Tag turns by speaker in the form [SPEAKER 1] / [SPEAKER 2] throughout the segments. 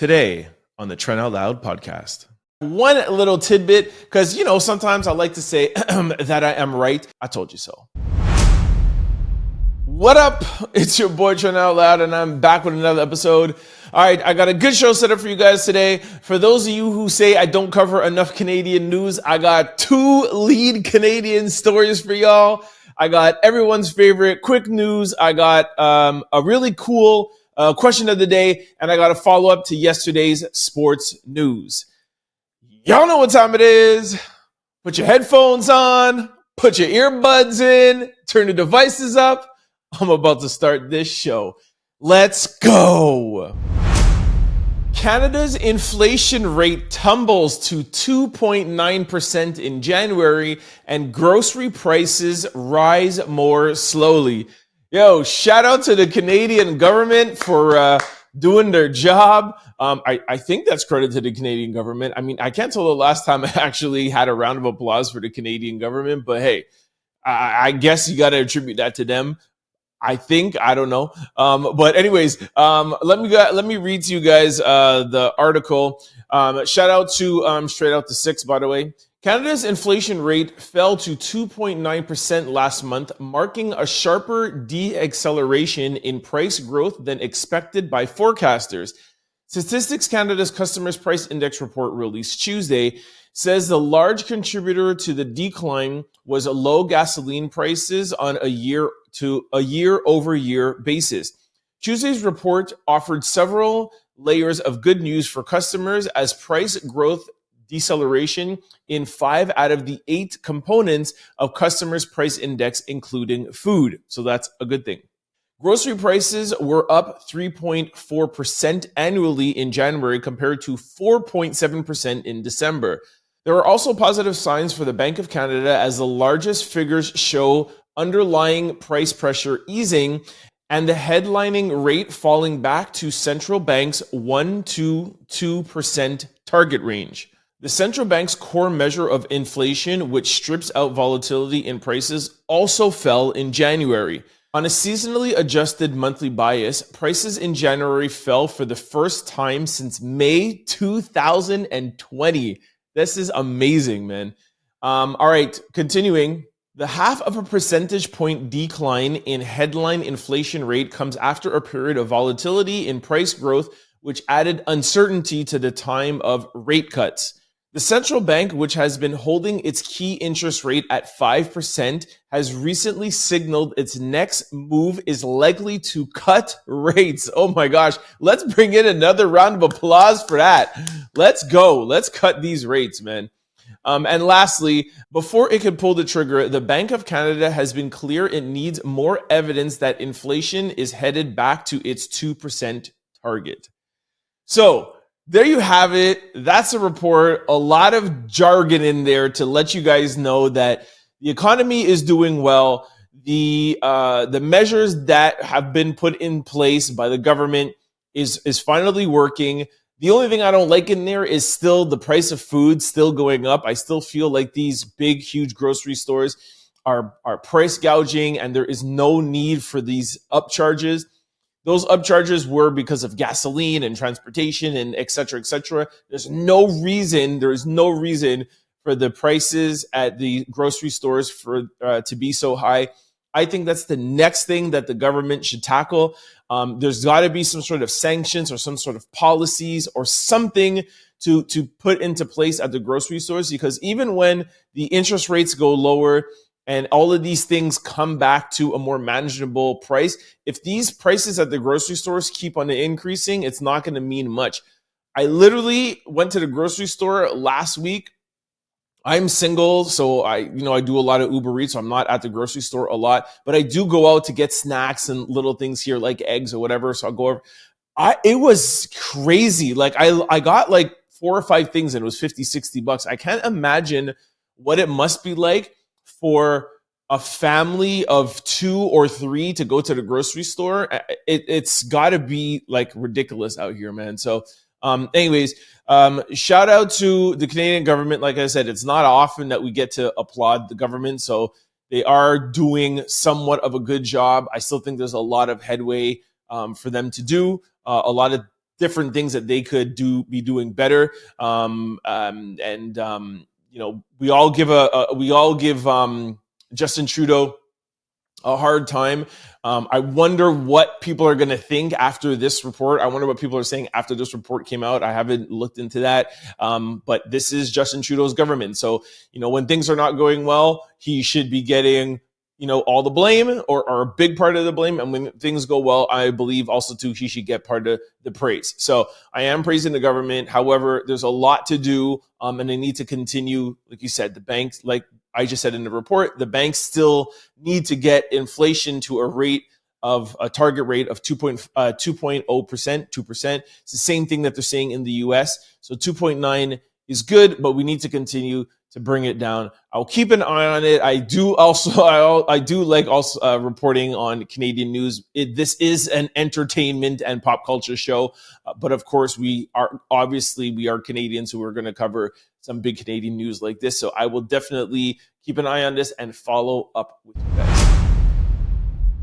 [SPEAKER 1] Today on the Trent Out Loud Podcast. One little tidbit, because, sometimes I like to say that I am right. I told you so. What up? It's your boy Trent Out Loud, and I'm back with another episode. All right, I got a good show set up for you guys today. For those of you who say I don't cover enough Canadian news, I got two lead Canadian stories for y'all. I got everyone's favorite quick news. I got a really cool question of the day, and I got a follow-up to yesterday's sports news. Y'all know what time it is. Put your headphones on, put your earbuds in, turn the devices up. I'm about to start this show. Let's go. Canada's inflation rate tumbles to 2.9% in January, and grocery prices rise more slowly. Yo, shout out to the Canadian government for doing their job. I think that's credit to the Canadian government. I mean, I can't tell the last time I actually had a round of applause for the Canadian government, but hey, I guess you got to attribute that to them. I don't know. But anyways, let me read to you guys the article. Shout out to Straight Out to Six, by the way. Canada's inflation rate fell to 2.9% last month, marking a sharper deceleration in price growth than expected by forecasters. Statistics Canada's Customers Price Index report released Tuesday says the large contributor to the decline was low gasoline prices on a year-over-year basis. Tuesday's report offered several layers of good news for customers as price growth deceleration in 5 out of the 8 components of Customers Price Index, including food. So that's a good thing. Grocery prices were up 3.4% annually in January compared to 4.7% in December. There are also positive signs for the Bank of Canada as the largest figures show underlying price pressure easing and the headlining rate falling back to central bank's 1 to 2% target range. The central bank's core measure of inflation, which strips out volatility in prices, also fell in January. On a seasonally adjusted monthly bias, prices in January fell for the first time since May 2020. This is amazing, man. All right, continuing. The 0.5 percentage point decline in headline inflation rate comes after a period of volatility in price growth, which added uncertainty to the time of rate cuts. The central bank, which has been holding its key interest rate at 5%, has recently signaled its next move is likely to cut rates. Oh my gosh, let's bring in another round of applause for that. Let's go. Let's cut these rates, man. And lastly, before it can pull the trigger, the Bank of Canada has been clear it needs more evidence that inflation is headed back to its 2% target. So, there you have it. That's a report. A lot of jargon in there to let you guys know that the economy is doing well. The measures that have been put in place by the government is finally working. The only thing I don't like in there is still the price of food still going up. I still feel like these big, huge grocery stores are price gouging, and there is no need for these upcharges. Those upcharges were because of gasoline and transportation and et cetera, et cetera. There is no reason for the prices at the grocery stores to be so high. I think that's the next thing that the government should tackle. There's got to be some sort of sanctions or some sort of policies or something to put into place at the grocery stores, because even when the interest rates go lower and all of these things come back to a more manageable price, if these prices at the grocery stores keep on increasing, it's not going to mean much. I literally went to the grocery store last week. I'm single, so I do a lot of Uber Eats, so I'm not at the grocery store a lot, but I do go out to get snacks and little things here like eggs or whatever. So I'll go over. It was crazy. Like I got like 4 or 5 things and it was $50-$60. I can't imagine what it must be like for a family of 2 or 3 to go to the grocery store. It's got to be like ridiculous out here, man. So anyways, shout out to the Canadian government. Like I said, it's not often that we get to applaud the government, so they are doing somewhat of a good job. I still think there's a lot of headway for them to do, a lot of different things that they could be doing better. We all give Justin Trudeau a hard time. I wonder what people are going to think after this report. I wonder what people are saying after this report came out. I haven't looked into that. But this is Justin Trudeau's government. So, when things are not going well, he should be getting, all the blame or a big part of the blame. And when things go well, I believe also too, he should get part of the praise. So I am praising the government. However, there's a lot to do. And they need to continue, like you said, the banks, like I just said in the report, the banks still need to get inflation to a target rate of 2.0%, 2%. It's the same thing that they're saying in the US. So 2.9 is good, but we need to continue to bring it down. I'll keep an eye on it. I do like reporting on Canadian news. This is an entertainment and pop culture show, but of course we are Canadians who are going to cover some big Canadian news like this. So I will definitely keep an eye on this and follow up with you guys.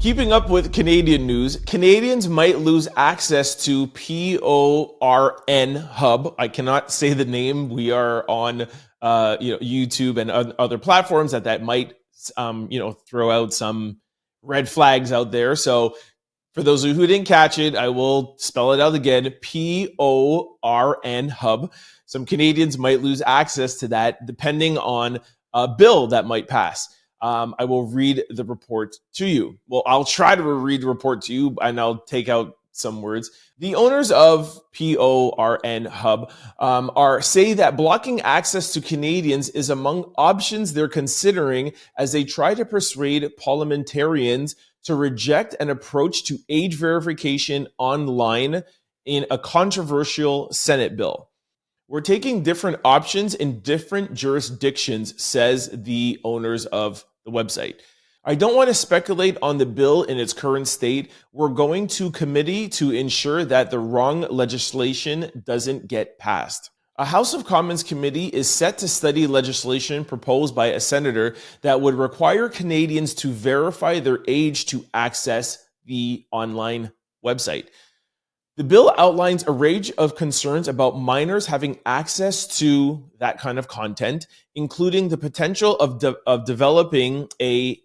[SPEAKER 1] Keeping up with Canadian news, Canadians might lose access to PORN Hub. I cannot say the name. We are on YouTube and other platforms that might throw out some red flags out there. So for those of you who didn't catch it, I will spell it out again. PORN Hub. Some Canadians might lose access to that depending on a bill that might pass. I will read the report to you. Well, I'll try to read the report to you, and I'll take out some words. The owners of PORN Hub say that blocking access to Canadians is among options they're considering as they try to persuade parliamentarians to reject an approach to age verification online in a controversial Senate bill. We're taking different options in different jurisdictions, says the owners of the website. I don't want to speculate on the bill in its current state. We're going to committee to ensure that the wrong legislation doesn't get passed. A House of Commons committee is set to study legislation proposed by a senator that would require Canadians to verify their age to access the online website. The bill outlines a range of concerns about minors having access to that kind of content, including the potential of developing an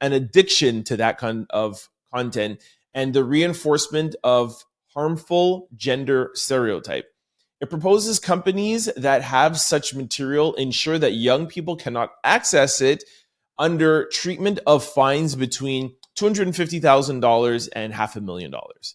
[SPEAKER 1] addiction to that kind of content and the reinforcement of harmful gender stereotype. It proposes companies that have such material ensure that young people cannot access it under treatment of fines between $250,000 and $500,000.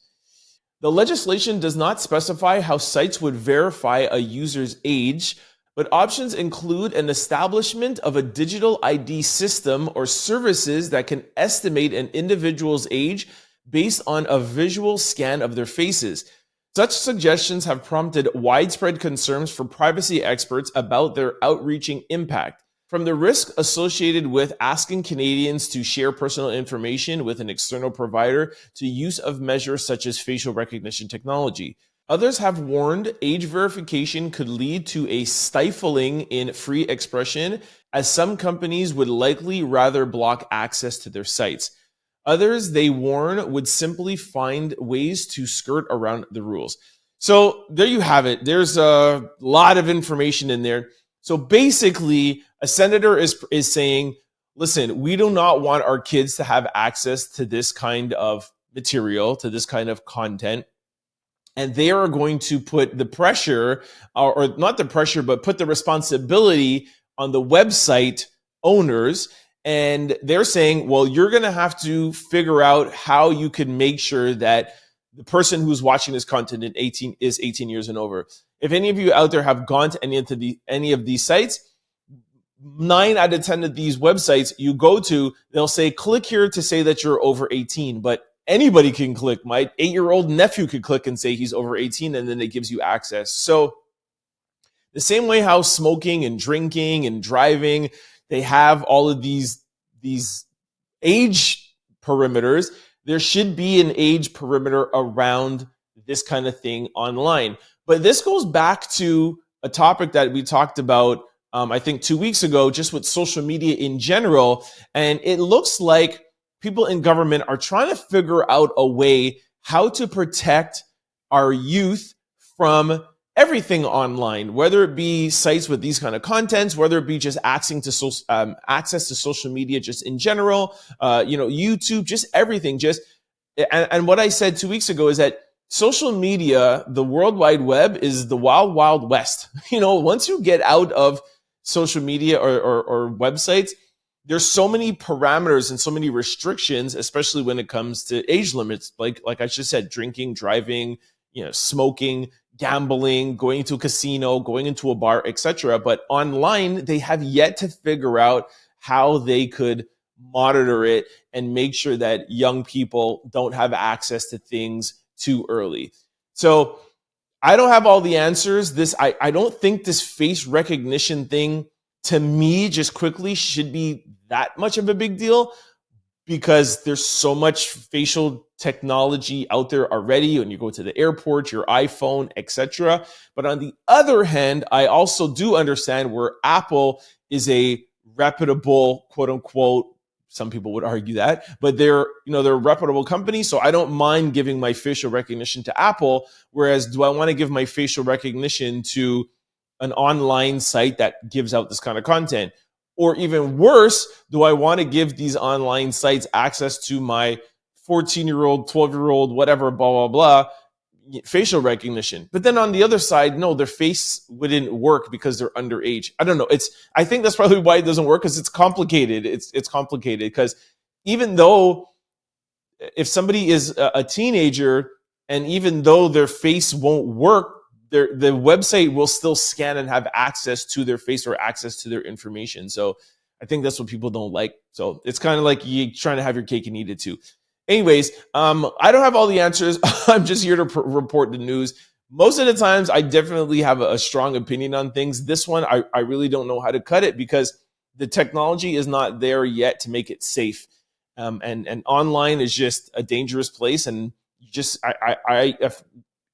[SPEAKER 1] The legislation does not specify how sites would verify a user's age, but options include an establishment of a digital ID system or services that can estimate an individual's age based on a visual scan of their faces. Such suggestions have prompted widespread concerns for privacy experts about their outreaching impact. From the risk associated with asking Canadians to share personal information with an external provider to use of measures such as facial recognition technology. Others have warned age verification could lead to a stifling in free expression, as some companies would likely rather block access to their sites. Others, they warn, would simply find ways to skirt around the rules. So there you have it. There's a lot of information in there. So basically, a senator is saying, listen, we do not want our kids to have access to this kind of material, to this kind of content. And they are going to put the pressure, or not the pressure, but put the responsibility on the website owners. And they're saying, well, you're going to have to figure out how you can make sure that the person who's watching this content is 18 years and over. If any of you out there have gone to any of these sites, 9 out of 10 of these websites you go to, they'll say, click here to say that you're over 18. But anybody can click. My 8-year-old nephew could click and say he's over 18, and then it gives you access. So the same way how smoking and drinking and driving, they have all of these age perimeters, there should be an age perimeter around this kind of thing online. But this goes back to a topic that we talked about, I think 2 weeks ago, just with social media in general. And it looks like people in government are trying to figure out a way how to protect our youth from everything online, whether it be sites with these kind of contents, whether it be just access to social media just in general, YouTube, just everything. And what I said 2 weeks ago is that social media, the World Wide Web, is the wild, wild west. Once you get out of social media or websites, there's so many parameters and so many restrictions, especially when it comes to age limits. Like I just said, drinking, driving, smoking, gambling, going to a casino, going into a bar, etc. But online, they have yet to figure out how they could monitor it and make sure that young people don't have access to things too early. So I don't have all the answers. I don't think this face recognition thing, to me, just quickly, should be that much of a big deal, because there's so much facial technology out there already when you go to the airport, your iPhone, etc. But on the other hand, I also do understand where Apple is a reputable, quote unquote, some people would argue that, but they're a reputable company. So I don't mind giving my facial recognition to Apple. Whereas, do I want to give my facial recognition to an online site that gives out this kind of content? Or even worse, do I want to give these online sites access to my 14-year-old, 12-year-old, whatever, blah, blah, blah, facial recognition? But then on the other side, no, their face wouldn't work because they're underage. I don't know. I think that's probably why it doesn't work, because it's complicated. It's complicated because even though if somebody is a teenager, and even though their face won't work, the website will still scan and have access to their face or access to their information. So I think that's what people don't like. So it's kind of like you trying to have your cake and eat it too. Anyways, I don't have all the answers. I'm just here to report the news. Most of the times, I definitely have a strong opinion on things. This one, I really don't know how to cut it, because the technology is not there yet to make it safe. And online is just a dangerous place. And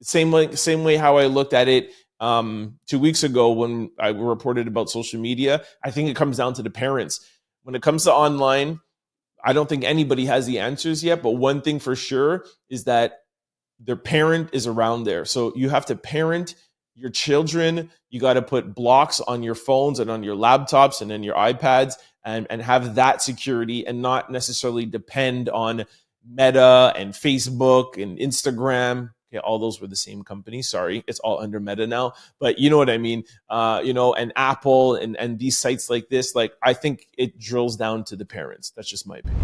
[SPEAKER 1] same way how I looked at it 2 weeks ago when I reported about social media. I think it comes down to the parents. When it comes to online, I don't think anybody has the answers yet, but one thing for sure is that their parent is around there. So you have to parent your children. You got to put blocks on your phones and on your laptops and then your iPads, and have that security, and not necessarily depend on Meta and Facebook and Instagram. Okay, all those were the same company. Sorry, it's all under Meta now, but you know what I mean. And Apple and these sites like this, I think it drills down to the parents. That's just my opinion.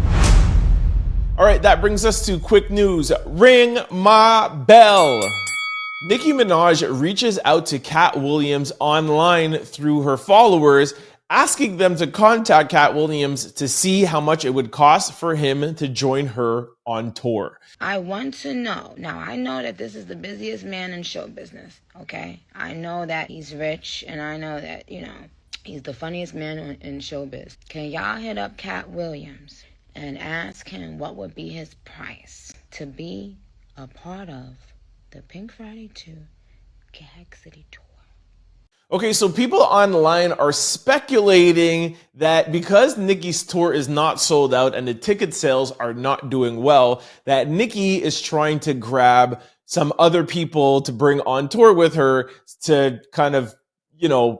[SPEAKER 1] All right, that brings us to quick news. Ring my bell. Nicki Minaj reaches out to Katt Williams online through her followers, asking them to contact Katt Williams to see how much it would cost for him to join her on tour.
[SPEAKER 2] I want to know. Now, I know that this is the busiest man in show business, okay? I know that he's rich, and I know that, he's the funniest man in showbiz. Can y'all hit up Katt Williams and ask him what would be his price to be a part of the Pink Friday 2 Gag City tour?
[SPEAKER 1] Okay, so people online are speculating that because Nicki's tour is not sold out and the ticket sales are not doing well, that Nicki is trying to grab some other people to bring on tour with her to kind of,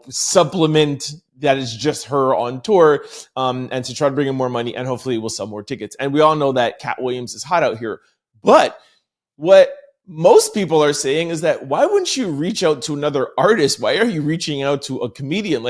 [SPEAKER 1] supplement that it's just her on tour, and to try to bring in more money, and hopefully we'll sell more tickets. And we all know that Katt Williams is hot out here. But what most people are saying is that, why wouldn't you reach out to another artist? Why are you reaching out to a comedian?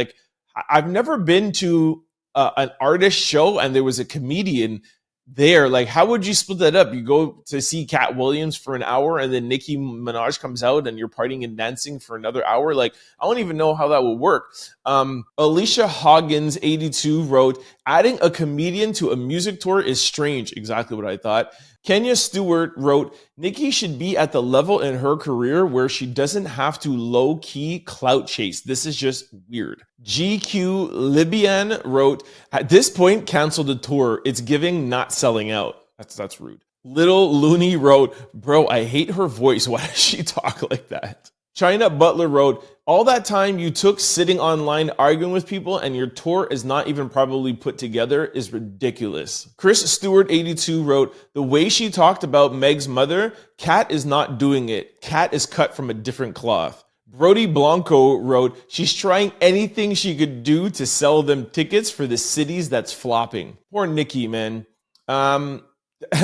[SPEAKER 1] I've never been to an artist show and there was a comedian there. How would you split that up? You go to see Katt Williams for an hour, and then Nicki Minaj comes out and you're partying and dancing for another hour. I don't even know how that would work. Alicia Hoggins 82 wrote, adding a comedian to a music tour is strange. Exactly what I thought. Kenya Stewart wrote, Nicki should be at the level in her career where she doesn't have to low-key clout chase. This is just weird. GQ Libyan wrote, at this point, cancel the tour. It's giving not selling out. That's rude. Little Looney wrote, bro, I hate her voice. Why does she talk like that? China Butler wrote, all that time you took sitting online arguing with people and your tour is not even probably put together is ridiculous. Chris Stewart 82 wrote, the way she talked about Meg's mother, Katt is not doing it. Katt is cut from a different cloth. Brody Blanco wrote, she's trying anything she could do to sell them tickets for the cities that's flopping. Poor Nicki, man.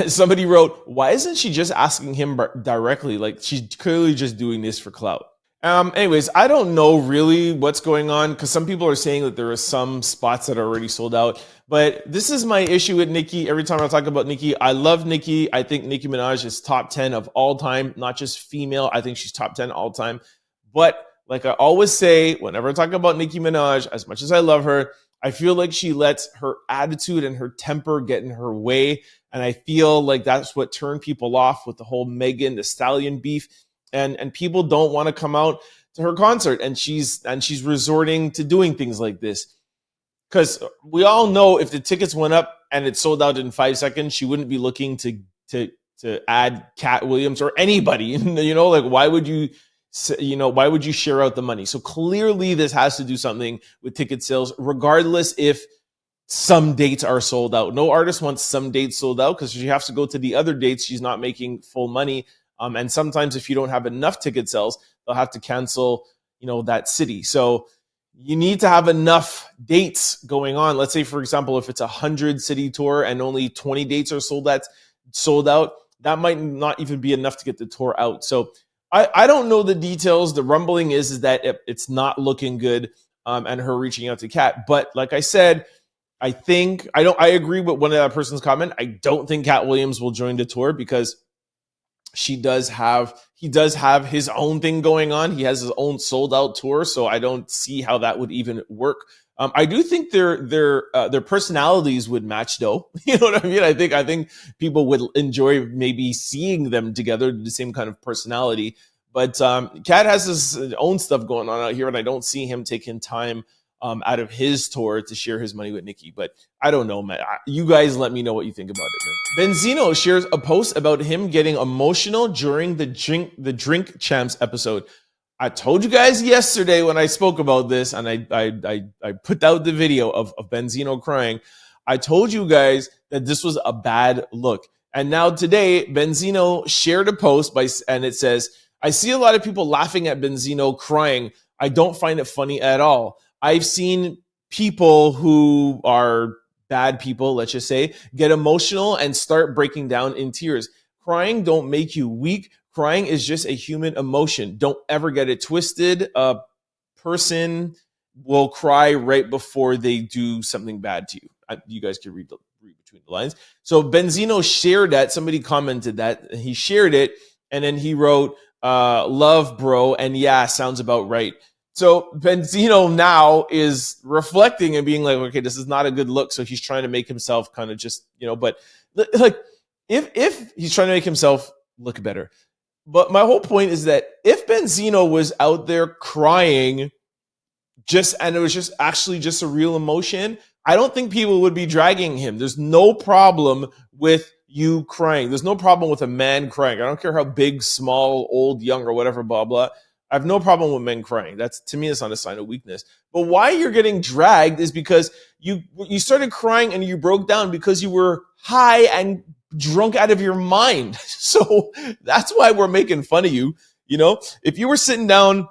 [SPEAKER 1] Somebody wrote, why isn't she just asking him directly? Like, she's clearly just doing this for clout. Anyways, I don't know really what's going on because some people are saying that there are some spots that are already sold out. But this is my issue with Nicki. Every time I talk about Nicki, I love Nicki. I think Nicki Minaj is top 10 of all time, not just female. I think she's top 10 all time. But like I always say, whenever I talk about Nicki Minaj, as much as I love her, I feel like she lets her attitude and her temper get in her way. And I feel like that's what turned people off with the whole Megan Thee Stallion beef. And people don't want to come out to her concert. And she's resorting to doing things like this. Because we all know if the tickets went up and it sold out in 5 seconds, she wouldn't be looking to add Katt Williams or anybody. You know, like why would you share out the money? So clearly this has to do something with ticket sales, regardless if some dates are sold out. No artist wants some dates sold out because she has to go to the other dates. She's not making full money. And sometimes if you don't have enough ticket sales, they'll have to cancel, that city. So you need to have enough dates going on. Let's say, for example, if it's a 100-city tour and only 20 dates are sold out, that might not even be enough to get the tour out. So I don't know the details. The rumbling is that it's not looking good, and her reaching out to Katt. But like I said, I agree with one of that person's comment. I don't think Katt Williams will join the tour because he does have his own thing going on. He has his own sold out tour, so I don't see how that would even work. I do think their personalities would match, though. You know what I mean? I think people would enjoy maybe seeing them together, the same kind of personality. But Katt has his own stuff going on out here, and I don't see him taking time out of his tour to share his money with Nicki. But I don't know, man. You guys let me know what you think about it, man. Benzino shares a post about him getting emotional during the Drink Champs episode. I told you guys yesterday when I spoke about this, and I put out the video of Benzino crying. I told you guys that this was a bad look. And now today, Benzino shared a post and it says, I see a lot of people laughing at Benzino crying. I don't find it funny at all. I've seen people who are bad people, let's just say, get emotional and start breaking down in tears. Crying don't make you weak. Crying is just a human emotion. Don't ever get it twisted. A person will cry right before they do something bad to you. You guys can read between the lines. So Benzino shared that. Somebody commented that. He shared it, and then he wrote, love, bro, and yeah, sounds about right. So Benzino now is reflecting and being like, okay, this is not a good look. So he's trying to make himself kind of just, but like if he's trying to make himself look better. But my whole point is that if Benzino was out there crying and it was just actually just a real emotion, I don't think people would be dragging him. There's no problem with you crying. There's no problem with a man crying. I don't care how big, small, old, young, or whatever, blah, blah. I have no problem with men crying. To me, it's not a sign of weakness. But why you're getting dragged is because you started crying and you broke down because you were high and drunk out of your mind. So that's why we're making fun of you. If you were sitting down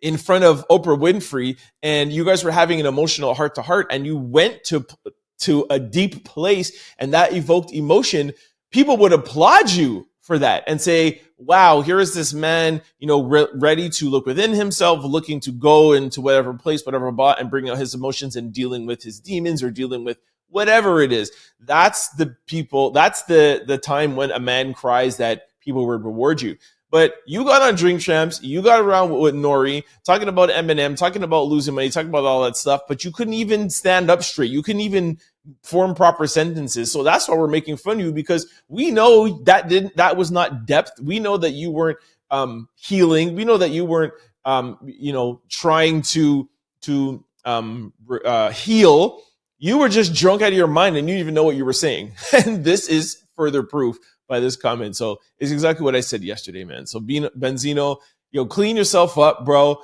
[SPEAKER 1] in front of Oprah Winfrey and you guys were having an emotional heart-to-heart and you went to a deep place and that evoked emotion, people would applaud you for that and say, wow, here is this man, ready to look within himself, looking to go into whatever place, whatever bot, and bring out his emotions and dealing with his demons or dealing with whatever it is. That's the time when a man cries that people would reward you. But you got on Drink Champs, you got around with Nori, talking about Eminem, talking about losing money, talking about all that stuff, but you couldn't even stand up straight. You couldn't even form proper sentences. So that's why we're making fun of you, because we know that was not depth. We know that you weren't healing. We know that you weren't trying to heal. You were just drunk out of your mind and you didn't even know what you were saying. And this is further proof by this comment. So it's exactly what I said yesterday, man. So Benzino, clean yourself up, bro.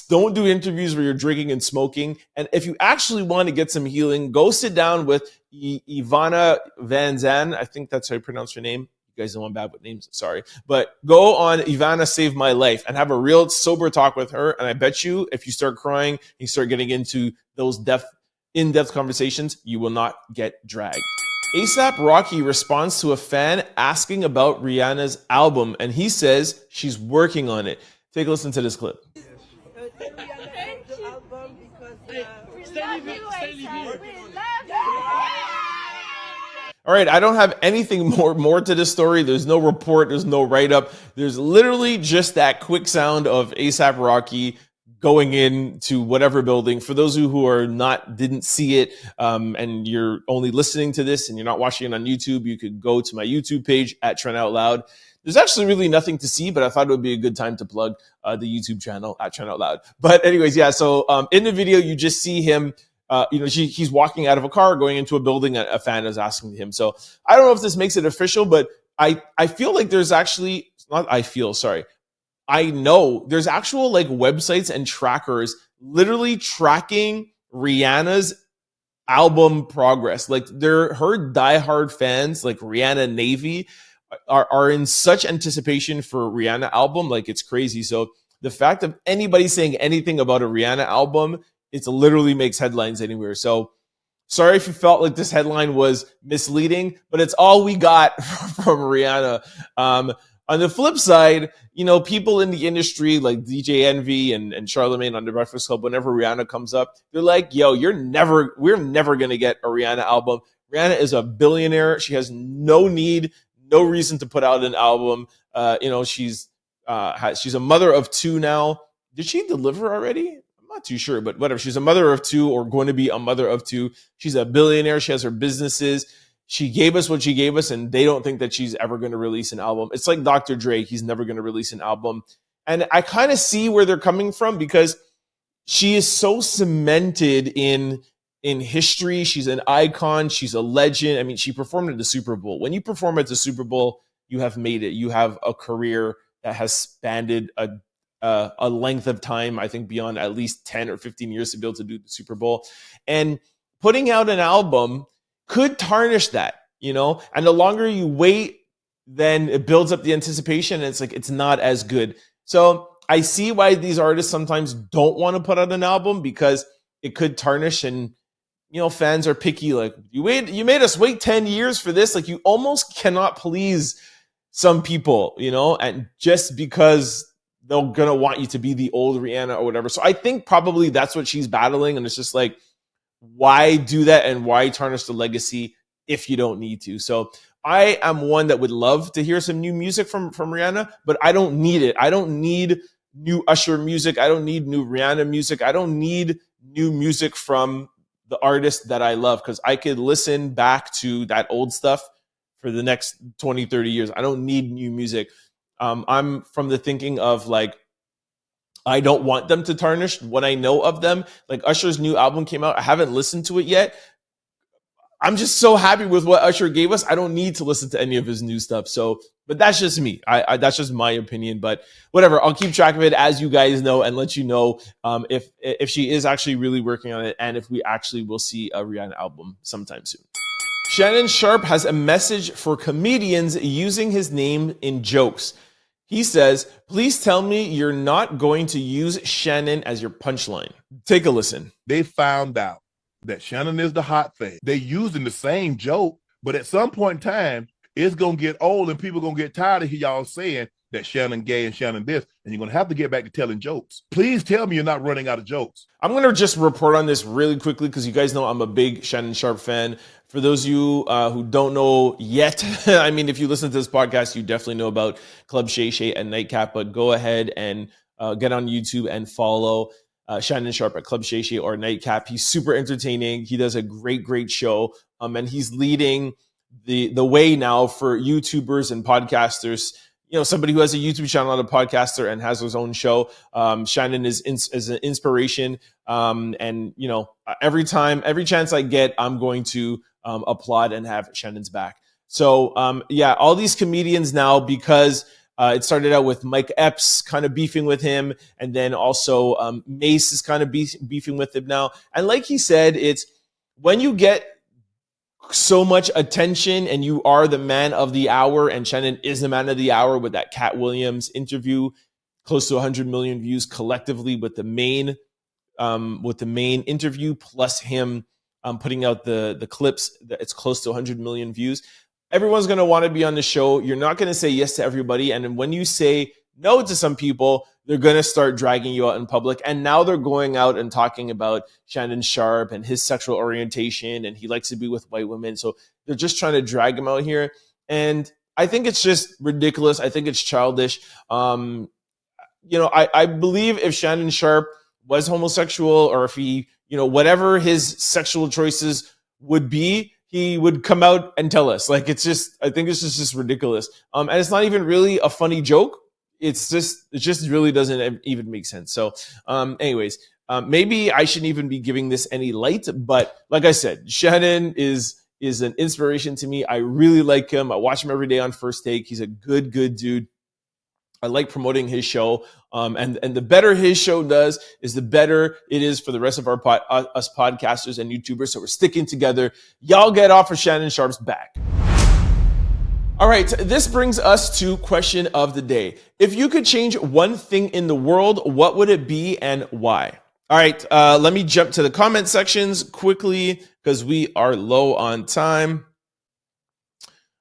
[SPEAKER 1] Don't do interviews where you're drinking and smoking. And if you actually want to get some healing, go sit down with Ivana Van Zan. I think that's how you pronounce her name. You guys know I'm bad with names, sorry. But go on Ivana Saved My Life and have a real sober talk with her. And I bet you if you start crying, you start getting into those in-depth conversations, you will not get dragged. A$AP Rocky responds to a fan asking about Rihanna's album, and he says she's working on it. Take a listen to this clip. All right, I don't have anything more to this story. There's no report. There's no write-up. There's literally just that quick sound of A$AP Rocky going into whatever building. For those of you who didn't see it, and you're only listening to this and you're not watching it on YouTube, you could go to my YouTube page at Trent Out Loud. There's actually really nothing to see, but I thought it would be a good time to plug the YouTube channel at Trent Out Loud. But anyways, yeah. So in the video, you just see him. He's walking out of a car, going into a building. A fan is asking him. So I don't know if this makes it official, but I feel like there's actually I know there's actual like websites and trackers literally tracking Rihanna's album progress. Like her diehard fans, like Rihanna Navy, are in such anticipation for Rihanna album. Like it's crazy. So the fact of anybody saying anything about a Rihanna album, it literally makes headlines anywhere. So sorry if you felt like this headline was misleading, but it's all we got from Rihanna. On the flip side, people in the industry like DJ Envy and Charlemagne on The Breakfast Club, whenever Rihanna comes up, they're like, yo, we're never going to get a Rihanna album. Rihanna is a billionaire. She has no reason to put out an album. She's a mother of two now. Did she deliver already? I'm not too sure, but whatever. She's a mother of two or going to be a mother of two. She's a billionaire. She has her businesses. She gave us what she gave us, and they don't think that she's ever going to release an album. It's like Dr. Dre. He's never going to release an album. And I kind of see where they're coming from because she is so cemented in history. She's an icon. She's a legend. I mean, she performed at the Super Bowl. When you perform at the Super Bowl, you have made it. You have a career that has spanned a length of time, I think beyond at least 10 or 15 years to be able to do the Super Bowl. And putting out an album could tarnish that, and the longer you wait, then it builds up the anticipation and it's not as good. So I see why these artists sometimes don't want to put out an album because it could tarnish, and fans are picky. Like you made us wait 10 years for this. Like you almost cannot please some people, and just because they're going to want you to be the old Rihanna or whatever. So I think probably that's what she's battling. And it's just like, why do that and why tarnish the legacy if you don't need to? So I am one that would love to hear some new music from Rihanna, but I don't need it. I don't need new Usher music. I don't need new Rihanna music. I don't need new music from the artist that I love because I could listen back to that old stuff for the next 20, 30 years. I don't need new music. I'm from the thinking of like, I don't want them to tarnish what I know of them. Like Usher's new album came out. I haven't listened to it yet. I'm just so happy with what Usher gave us. I don't need to listen to any of his new stuff. So, but that's just me. That's just my opinion. But whatever, I'll keep track of it as you guys know and let you know if she is actually really working on it and if we actually will see a Rihanna album sometime soon. Shannon Sharpe has a message for comedians using his name in jokes. He says, please tell me you're not going to use Shannon as your punchline. Take a listen.
[SPEAKER 3] They found out that Shannon is the hot thing. They using the same joke, but at some point in time, it's going to get old and people going to get tired of y'all saying that Shannon gay and Shannon this, and you're going to have to get back to telling jokes. Please tell me you're not running out of jokes.
[SPEAKER 1] I'm going to just report on this really quickly because you guys know I'm a big Shannon Sharpe fan. For those of you who don't know yet, I mean, if you listen to this podcast, you definitely know about Club Shay Shay and Nightcap, but go ahead and get on YouTube and follow Shannon Sharpe at Club Shay Shay or Nightcap. He's super entertaining. He does a great show. And he's leading the way now for YouTubers and podcasters. Somebody who has a YouTube channel, not a podcaster, and has his own show. Shannon is an inspiration. Every chance I get, I'm going to applaud and have Shannon's back. So all these comedians now, because It started out with Mike Epps kind of beefing with him, and then also Mace is kind of beefing with him now. And like he said, it's when you get so much attention and you are the man of the hour, and Shannon is the man of the hour with that Katt Williams interview, close to 100 million views collectively with the main interview, plus him putting out the clips. It's close to 100 million views. Everyone's going to want to be on the show. You're not going to say yes to everybody. And then when you say no to some people, they're going to start dragging you out in public. And now they're going out and talking about Shannon Sharpe and his sexual orientation, and he likes to be with white women. So they're just trying to drag him out here. And I think it's just ridiculous. I think it's childish. I believe if Shannon Sharpe was homosexual, or if he, whatever his sexual choices would be, he would come out and tell us. Like, I think it's just ridiculous. And it's not even really a funny joke. It just really doesn't even make sense. So anyways, maybe I shouldn't even be giving this any light, but like I said, Shannon is an inspiration to me. I really like him. I watch him every day on First Take. He's a good dude. I like promoting his show. And the better his show does is the better it is for the rest of our us podcasters and YouTubers. So we're sticking together. Y'all get off of Shannon Sharpe's back. All right, this brings us to question of the day. If you could change one thing in the world, what would it be and why? All right, let me jump to the comment sections quickly because we are low on time.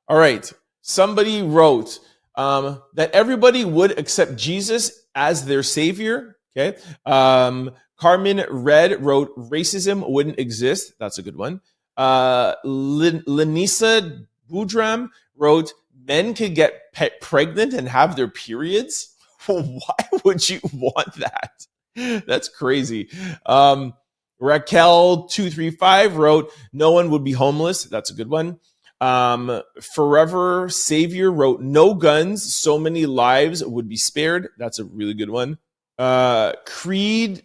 [SPEAKER 1] All right, somebody wrote that everybody would accept Jesus as their savior. Okay. Carmen Red wrote racism wouldn't exist. That's a good one. Lenisa Boudram wrote men could get pregnant and have their periods. Why would you want that? That's crazy. Raquel235 wrote no one would be homeless. That's a good one. Forever Savior wrote no guns, so many lives would be spared. That's a really good one. Creed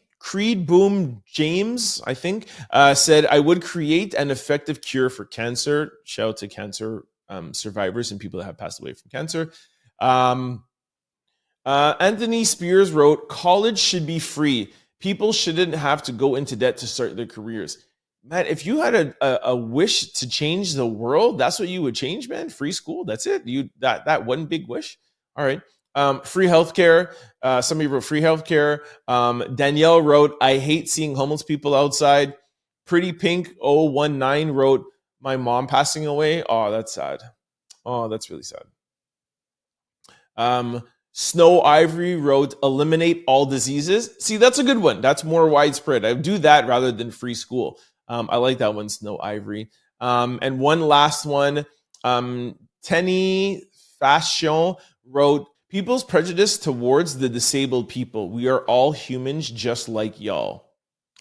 [SPEAKER 1] Boom James, I think, said I would create an effective cure for cancer. Shout out to cancer survivors and people that have passed away from cancer. Anthony Spears wrote college should be free. People shouldn't have to go into debt to start their careers. Man, if you had a wish to change the world, that's what you would change, man. Free school, that's it. That one big wish. All right. Free healthcare. Somebody wrote free healthcare. Danielle wrote, I hate seeing homeless people outside. Pretty Pink 019 wrote, my mom passing away. Oh, that's sad. Oh, that's really sad. Snow Ivory wrote, eliminate all diseases. See, that's a good one. That's more widespread. I would do that rather than free school. I like that one, Snow Ivory. And one last one, Tenny Fashion wrote, people's prejudice towards the disabled people. We are all humans just like y'all.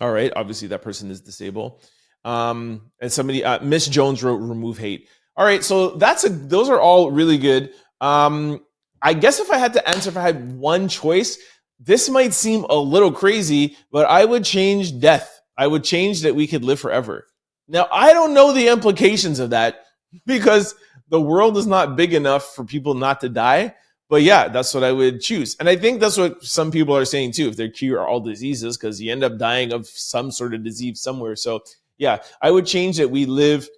[SPEAKER 1] All right. Obviously, that person is disabled. And somebody, Miss Jones wrote, remove hate. All right. So those are all really good. I guess if I had to answer, if I had one choice, this might seem a little crazy, but I would change death. I would change that we could live forever. Now, I don't know the implications of that because the world is not big enough for people not to die. But yeah, that's what I would choose. And I think that's what some people are saying too, if they cure all diseases, because you end up dying of some sort of disease somewhere. So yeah, I would change that we live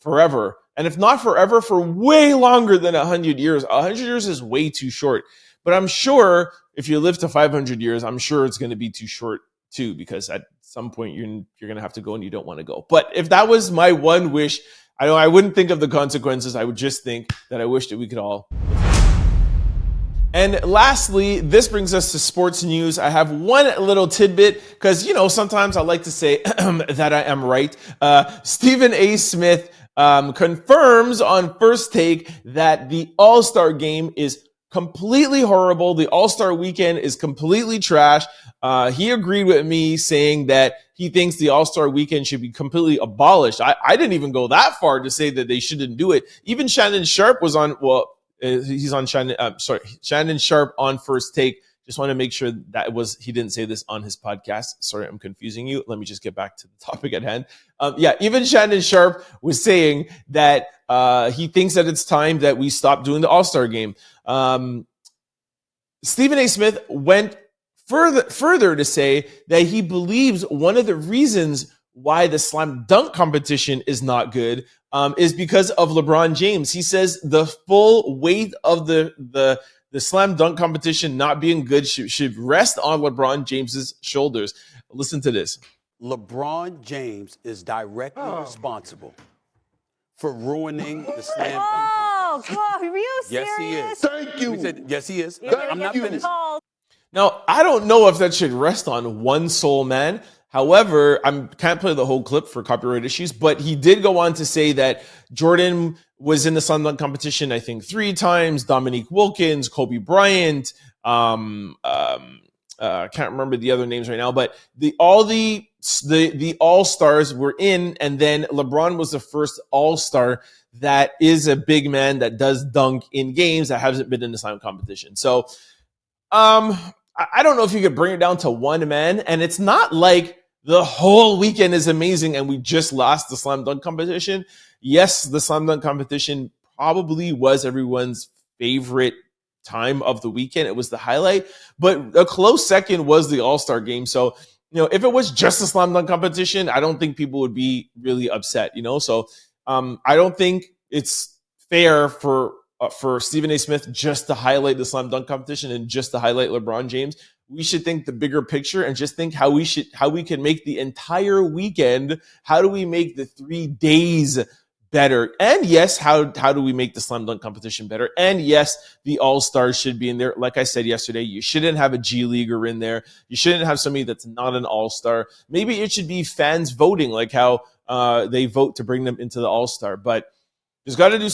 [SPEAKER 1] forever. And if not forever, for way longer than 100 years. 100 years is way too short. But I'm sure if you live to 500 years, I'm sure it's going to be too short too, because at some point you're going to have to go and you don't want to go. But if that was my one wish, I wouldn't think of the consequences. I would just think that I wish that we could all. And lastly, this brings us to sports news. I have one little tidbit because, sometimes I like to say that I am right. Stephen A. Smith confirms on First Take that the All-Star game is completely horrible. The All-Star weekend is completely trash. He agreed with me saying that he thinks the All-Star weekend should be completely abolished. I didn't even go that far to say that they shouldn't do it. Even Shannon Sharpe was on, he's on Shannon Sharpe on First Take. Just want to make sure he didn't say this on his podcast. Sorry, I'm confusing you. Let me just get back to the topic at hand. Even Shannon Sharpe was saying that he thinks that it's time that we stop doing the All-Star game. Stephen A. Smith went further to say that he believes one of the reasons why the slam dunk competition is not good is because of LeBron James. He says the full weight of the slam dunk competition not being good should rest on LeBron James's shoulders. Listen to this.
[SPEAKER 4] LeBron James is directly responsible for ruining the slam dunk competition.
[SPEAKER 5] Oh, are you serious?
[SPEAKER 4] Yes, he is.
[SPEAKER 3] Thank you.
[SPEAKER 4] We said, yes, he is. I'm not
[SPEAKER 3] you.
[SPEAKER 4] finished.
[SPEAKER 1] Now, I don't know if that should rest on one sole man. However, I can't play the whole clip for copyright issues, but he did go on to say that Jordan was in the slam dunk competition, I think 3 times, Dominique Wilkins, Kobe Bryant, I can't remember the other names right now, but all the All-Stars were in, and then LeBron was the first All-Star that is a big man that does dunk in games that hasn't been in the slam competition. So, I don't know if you could bring it down to one man, and it's not like the whole weekend is amazing and we just lost the slam dunk competition. Yes, the slam dunk competition probably was everyone's favorite time of the weekend. It was the highlight, but a close second was the All-Star game. So, if it was just a slam dunk competition, I don't think people would be really upset, So, I don't think it's fair for Stephen A. Smith just to highlight the slam dunk competition and just to highlight LeBron James. We should think the bigger picture and just think how we can make the entire weekend. How do we make the 3 days better? And yes, how do we make the slam dunk competition better? And yes, the All-Stars should be in there. Like I said yesterday, you shouldn't have a G Leaguer in there. You shouldn't have somebody that's not an All-Star. Maybe it should be fans voting, like how they vote to bring them into the All-Star. But they got to do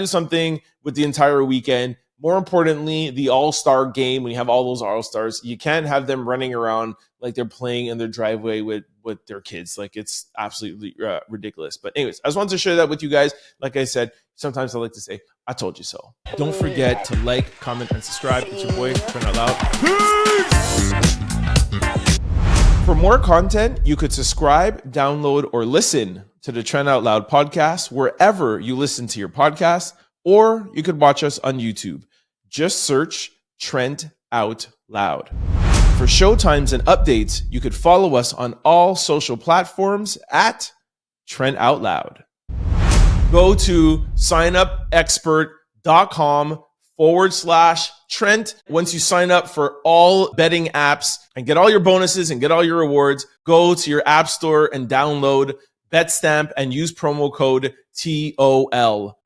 [SPEAKER 1] something with the entire weekend. More importantly, the All-Star game, when you have all those All-Stars, you can't have them running around like they're playing in their driveway with their kids. Like, it's absolutely ridiculous. But anyways, I just wanted to share that with you guys. Like I said, sometimes I like to say, I told you so. Don't forget to like, comment, and subscribe. It's your boy, Trent Out Loud. For more content, you could subscribe, download, or listen to the Trent Out Loud podcast wherever you listen to your podcasts, or you could watch us on YouTube. Just search Trent Out Loud. For showtimes and updates, you could follow us on all social platforms at Trent Out Loud. Go to signupexpert.com/Trent. Once you sign up for all betting apps and get all your bonuses and get all your rewards, go to your app store and download BetStamp and use promo code TOL.